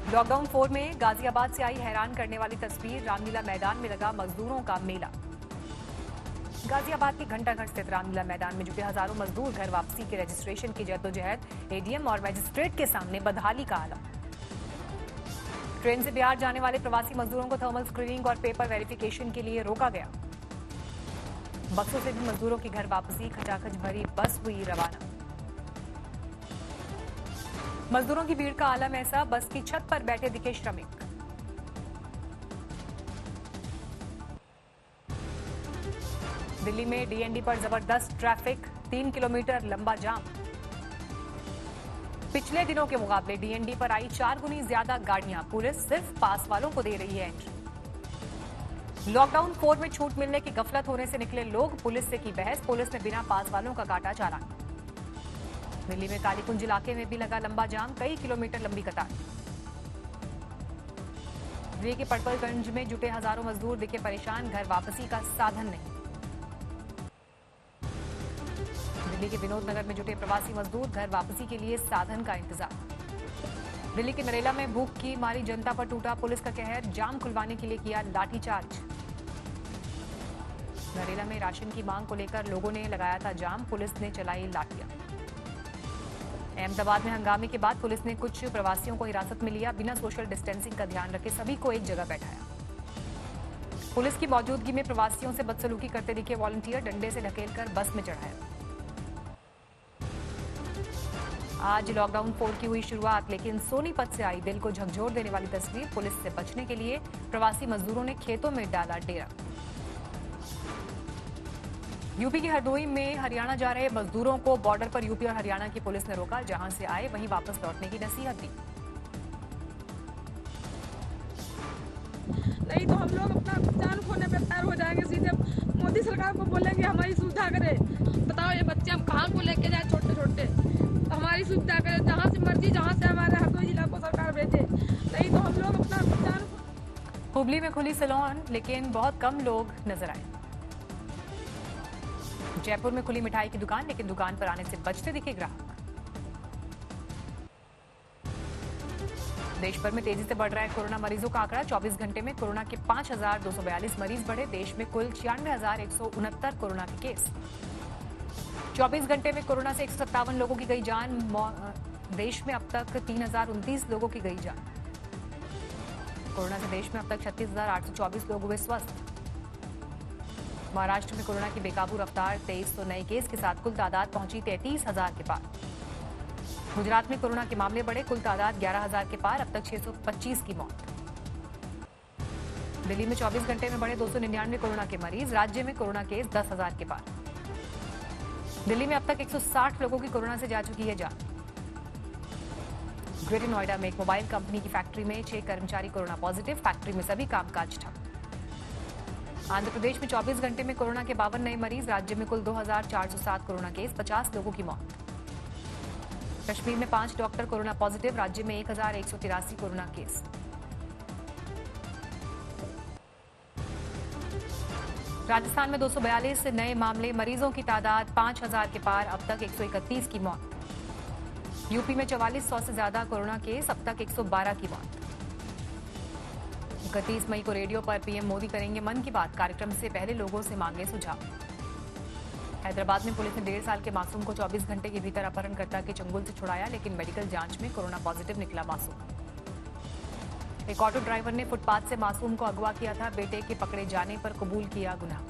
Lockdown 4 में गाजियाबाद से आई हैरान करने वाली तस्वीर। रामलीला मैदान में लगा मजदूरों का मेला। गाजियाबाद के घंटाघर स्थित रामलीला मैदान में जुटे हजारों मजदूर घर वापसी के रजिस्ट्रेशन की जद्दोजहद। एडीएम और मजिस्ट्रेट के सामने बदहाली का आलम। ट्रेन से बिहार जाने वाले प्रवासी मजदूरों को थर्मल स्क्रीनिंग और पेपर वेरिफिकेशन के लिए रोका गया। बसों से भी मजदूरों की घर वापसी। खचाखच भरी बस हुई रवाना। मजदूरों की भीड़ का आलम ऐसा, बस की छत पर बैठे दिखे श्रमिक। दिल्ली में डीएनडी पर जबरदस्त ट्रैफिक, 3 किलोमीटर लंबा जाम। पिछले दिनों के मुकाबले डीएनडी पर आई 4 गुनी ज्यादा गाड़ियां। पुलिस सिर्फ पास वालों को दे रही है एंट्री। लॉकडाउन 4 में छूट मिलने की गफलत होने से निकले लोग, पुलिस से की बहस। पुलिस ने बिना पास वालों का काटा चालान। दिल्ली में कालीकुंज इलाके में भी लगा लंबा जाम, कई किलोमीटर लंबी कतार। दिल्ली के पड़पलगंज में जुटे हजारों मजदूर दिखे परेशान, घर वापसी का साधन नहीं। दिल्ली के विनोद नगर में जुटे प्रवासी मजदूर, घर वापसी के लिए साधन का इंतजार। दिल्ली के नरेला में भूख की मारी जनता पर टूटा पुलिस का कहर, जाम खुलवाने के लिए किया लाठीचार्ज। नरेला में राशन की मांग को लेकर लोगों ने लगाया था जाम, पुलिस ने चलाई लाठियां। अहमदाबाद में हंगामे के बाद पुलिस ने कुछ प्रवासियों को हिरासत में लिया। बिना सोशल डिस्टेंसिंग का ध्यान रखे सभी को एक जगह बैठाया। पुलिस की मौजूदगी में प्रवासियों से बदसलूकी करते दिखे वॉलंटियर, डंडे से ढकेलकर बस में चढ़ाया। आज लॉकडाउन 4 की हुई शुरुआत, लेकिन सोनीपत से आई दिल को झकझोर देने वाली तस्वीर। पुलिस से बचने के लिए प्रवासी मजदूरों ने खेतों में डाला डेरा। यूपी के हरदोई में हरियाणा जा रहे मजदूरों को बॉर्डर पर यूपी और हरियाणा की पुलिस ने रोका। जहां से आए वहीं वापस लौटने की नसीहत दी। नहीं तो हम लोग अपना जान खोने पे तैयार हो जाएंगे। सीधे मोदी सरकार को बोलेंगे हमारी सुविधा करे। बताओ ये बच्चे हम कहाँ को लेके जाए, छोटे छोटे, तो हमारी सुविधा करे। जहाँ से मर्जी, जहाँ से हमारे हरदोई जिला को सरकार भेजे, नहीं तो हम लोग अपना जान। हुबली में खुली सैलून, लेकिन बहुत कम लोग नजर आए। जयपुर में खुली मिठाई की दुकान, लेकिन दुकान पर आने से बचते दिखे ग्राहक। देश भर में तेजी से बढ़ रहा है कोरोना मरीजों का आंकड़ा। 24 घंटे में कोरोना के 5,242 मरीज बढ़े। देश में कुल 96,169 कोरोना के केस। 24 घंटे में कोरोना से 157 लोगों की गई जान। देश में अब तक 3,029 लोगों की गई जान। कोरोना से देश में अब तक 36,824 लोग हुए स्वस्थ। महाराष्ट्र में कोरोना की बेकाबू रफ्तार, 2300 नए केस के साथ कुल तादाद पहुंची 33,000 के पार। गुजरात में कोरोना के मामले बढ़े, कुल तादाद 11,000 के पार। अब तक 625 की मौत। दिल्ली में 24 घंटे में बढ़े 299 कोरोना के मरीज। राज्य में कोरोना केस 10,000 के पार। दिल्ली में अब तक 160 लोगों की कोरोना से जा चुकी है जान। ग्रेटर नोएडा में एक मोबाइल कंपनी की फैक्ट्री में 6 कर्मचारी कोरोना पॉजिटिव। फैक्ट्री में सभी कामकाज ठप। आंध्र प्रदेश में 24 घंटे में कोरोना के 52 नए मरीज। राज्य में कुल 2,407 कोरोना केस, 50 लोगों की मौत। कश्मीर में 5 डॉक्टर कोरोना पॉजिटिव। राज्य में 1,183 कोरोना केस। राजस्थान में 242 नए मामले। मरीजों की तादाद 5,000 के पार। अब तक 131 की मौत। यूपी में 4400 से ज्यादा कोरोना केस। अब तक 112 की मौत। 31 मई को रेडियो पर पीएम मोदी करेंगे मन की बात। कार्यक्रम से पहले लोगों से मांगे सुझाव। हैदराबाद में पुलिस ने 1.5 साल के मासूम को 24 घंटे के भीतर अपहरणकर्ता के चंगुल से छुड़ाया, लेकिन मेडिकल जांच में कोरोना पॉजिटिव निकला मासूम। एक ऑटो ड्राइवर ने फुटपाथ से मासूम को अगवा किया था। बेटे के पकड़े जाने पर कबूल किया गुनाह।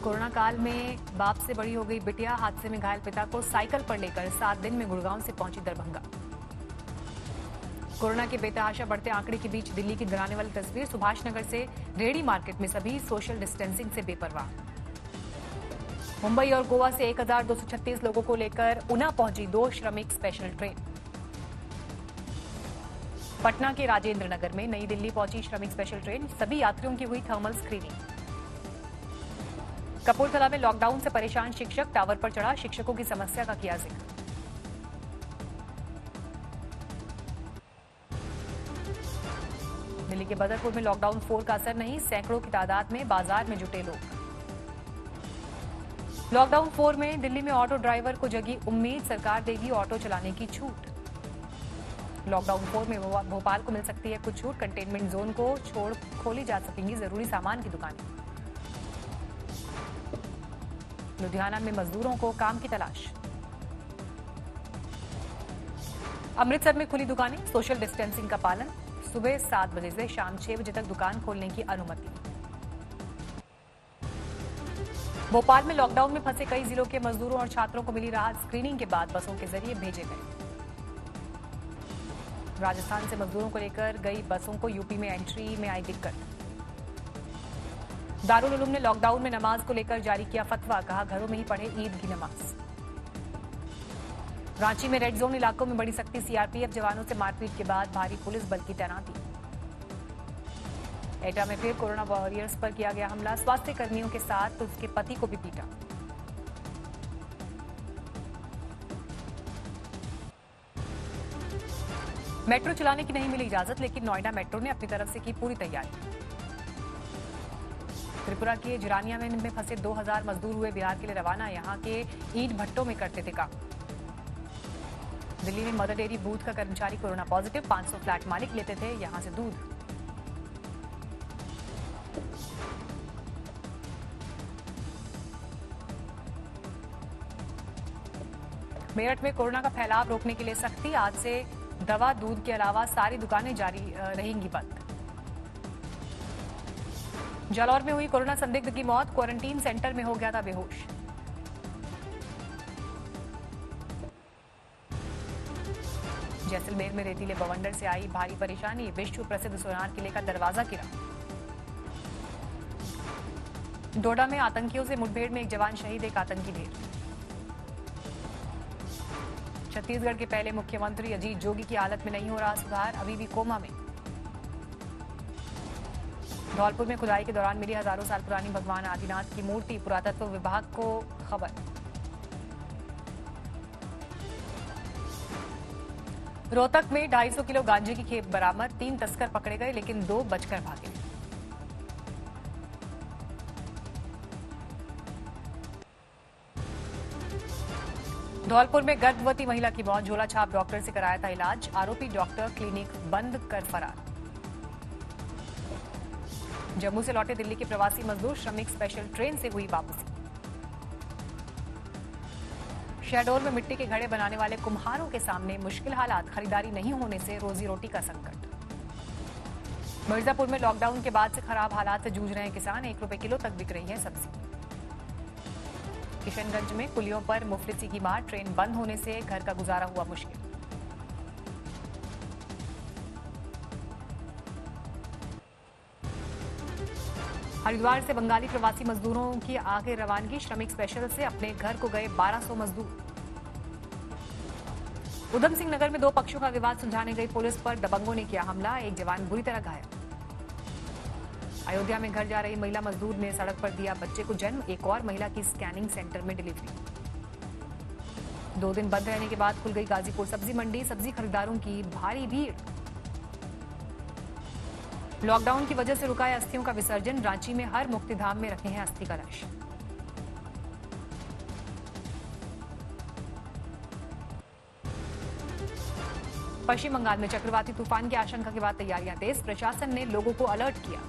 कोरोना काल में बाप से बड़ी हो गई बिटिया। हादसे में घायल पिता को साइकिल पर लेकर 7 दिन में गुड़गांव से पहुंची दरभंगा। कोरोना के बेतहाशा बढ़ते आंकड़े के बीच दिल्ली की डराने वाली तस्वीर। सुभाष नगर से रेहड़ी मार्केट में सभी सोशल डिस्टेंसिंग से बेपरवाह। मुंबई और गोवा से 1,236 लोगों को लेकर ऊना पहुंची 2 श्रमिक स्पेशल ट्रेन। पटना के राजेंद्र नगर में नई दिल्ली पहुंची श्रमिक स्पेशल ट्रेन। सभी यात्रियों की हुई थर्मल स्क्रीनिंग। कपूरथला में लॉकडाउन से परेशान शिक्षक टावर पर चढ़ा, शिक्षकों की समस्या का किया जिक्र। दिल्ली के बदरपुर में लॉकडाउन 4 का असर नहीं, सैकड़ों की तादाद में बाजार में जुटे लोग। लॉकडाउन 4 में दिल्ली में ऑटो ड्राइवर को जगी उम्मीद, सरकार देगी ऑटो चलाने की छूट। लॉकडाउन 4 में भोपाल को मिल सकती है कुछ छूट। कंटेनमेंट जोन को छोड़ खोली जा सकेंगी जरूरी सामान की दुकानें। लुधियाना में मजदूरों को काम की तलाश। अमृतसर में खुली दुकानें, सोशल डिस्टेंसिंग का पालन। सुबह 7 बजे से शाम 6 बजे तक दुकान खोलने की अनुमति। भोपाल में लॉकडाउन में फंसे कई जिलों के मजदूरों और छात्रों को मिली राहत। स्क्रीनिंग के बाद बसों के जरिए भेजे गए। राजस्थान से मजदूरों को लेकर गई बसों को यूपी में एंट्री में आई दिक्कत। दारुल उलूम ने लॉकडाउन में नमाज को लेकर जारी किया फतवा, कहा घरों में ही पढ़े ईद की नमाज। रांची में रेड जोन इलाकों में बड़ी सख्ती, सीआरपीएफ जवानों से मारपीट के बाद भारी पुलिस बल की तैनाती। एटा में फिर कोरोना वॉरियर्स पर किया गया हमला, स्वास्थ्य कर्मियों के साथ उसके पति को भी पीटा। मेट्रो चलाने की नहीं मिली इजाजत, लेकिन नोएडा मेट्रो ने अपनी तरफ से की पूरी तैयारी। त्रिपुरा के जिरानिया में फंसे 2000 मजदूर हुए बिहार के लिए रवाना। यहां के ईंट भट्टों में करते थे काम। दिल्ली में मदर डेयरी बूथ का कर्मचारी कोरोना पॉजिटिव, 500 फ्लैट मालिक लेते थे यहां से दूध। मेरठ में कोरोना का फैलाव रोकने के लिए सख्ती, आज से दवा दूध के अलावा सारी दुकानें जारी रहेंगी बंद। जालौर में हुई कोरोना संदिग्ध की मौत, क्वारंटीन सेंटर में हो गया था बेहोश। जैसलमेर में रेतीले बवंडर से आई भारी परेशानी, विश्व प्रसिद्ध सोनार किले का दरवाजा गिरा। डोडा में आतंकियों से मुठभेड़ में एक जवान शहीद, एक आतंकी ढेर। छत्तीसगढ़ के पहले मुख्यमंत्री अजीत जोगी की हालत में नहीं हो रहा सुधार, अभी भी कोमा में। धौलपुर में खुदाई के दौरान मिली हजारों साल पुरानी भगवान आदिनाथ की मूर्ति, पुरातत्व विभाग को खबर। रोहतक में 250 किलो गांजे की खेप बरामद, 3 तस्कर पकड़े गए लेकिन 2 बचकर भागे। धौलपुर में गर्भवती महिला की मौत, झोला छाप डॉक्टर से कराया था इलाज, आरोपी डॉक्टर क्लिनिक बंद कर फरार। जम्मू से लौटे दिल्ली के प्रवासी मजदूर, श्रमिक स्पेशल ट्रेन से हुई वापसी। शहडोल में मिट्टी के घड़े बनाने वाले कुम्हारों के सामने मुश्किल हालात, खरीदारी नहीं होने से रोजी रोटी का संकट। मिर्जापुर में लॉकडाउन के बाद से खराब हालात से जूझ रहे हैं किसान, 1 रुपए किलो तक बिक रही है सब्जी। किशनगंज में कुलियों पर मुफलिसी की मार, ट्रेन बंद होने से घर का गुजारा हुआ मुश्किल। हरिद्वार से बंगाली प्रवासी मजदूरों की आगे रवानगी, श्रमिक स्पेशल से अपने घर को गए 1200 मजदूर। उधम सिंह नगर में 2 पक्षों का विवाद सुलझाने गई पुलिस पर दबंगों ने किया हमला, एक जवान बुरी तरह घायल। अयोध्या में घर जा रही महिला मजदूर ने सड़क पर दिया बच्चे को जन्म, एक और महिला की स्कैनिंग सेंटर में डिलीवरी। 2 दिन बंद रहने के बाद खुल गई गाजीपुर सब्जी मंडी, सब्जी खरीदारों की भारी भीड़। लॉकडाउन की वजह से रुका है अस्थियों का विसर्जन, रांची में हर मुक्तिधाम में रखे हैं अस्थि कलश। पश्चिम बंगाल में चक्रवाती तूफान की आशंका के बाद तैयारियां तेज, प्रशासन ने लोगों को अलर्ट किया।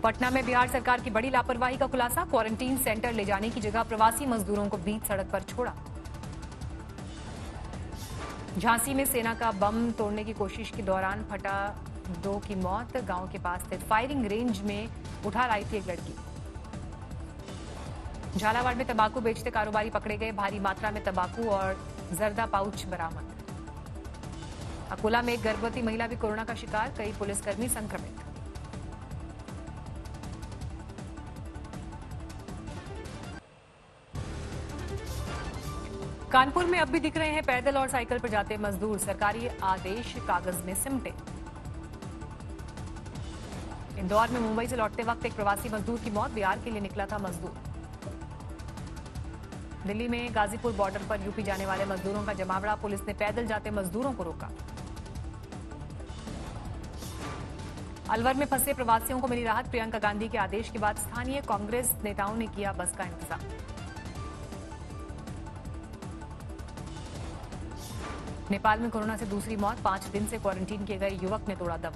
पटना में बिहार सरकार की बड़ी लापरवाही का खुलासा, क्वारंटीन सेंटर ले जाने की जगह प्रवासी मजदूरों को बीच सड़क पर छोड़ा। झांसी में सेना का बम तोड़ने की कोशिश के दौरान फटा 2 की मौत, गांव के पास स्थित फायरिंग रेंज में उठा लाई थी एक लड़की। झालावाड़ में तंबाकू बेचते कारोबारी पकड़े गए, भारी मात्रा में तंबाकू और जर्दा पाउच बरामद। अकोला में एक गर्भवती महिला भी कोरोना का शिकार, कई पुलिसकर्मी संक्रमित। कानपुर में अब भी दिख रहे हैं पैदल और साइकिल पर जाते मजदूर, सरकारी आदेश कागज में सिमटे। इंदौर में मुंबई से लौटते वक्त एक प्रवासी मजदूर की मौत, बिहार के लिए निकला था मजदूर। दिल्ली में गाजीपुर बॉर्डर पर यूपी जाने वाले मजदूरों का जमावड़ा, पुलिस ने पैदल जाते मजदूरों को रोका। अलवर में फंसे प्रवासियों को मिली राहत, प्रियंका गांधी के आदेश के बाद स्थानीय कांग्रेस नेताओं ने किया बस का इंतजाम। नेपाल में कोरोना से दूसरी मौत, 5 दिन से क्वारंटीन किए गए युवक ने तोड़ा दम।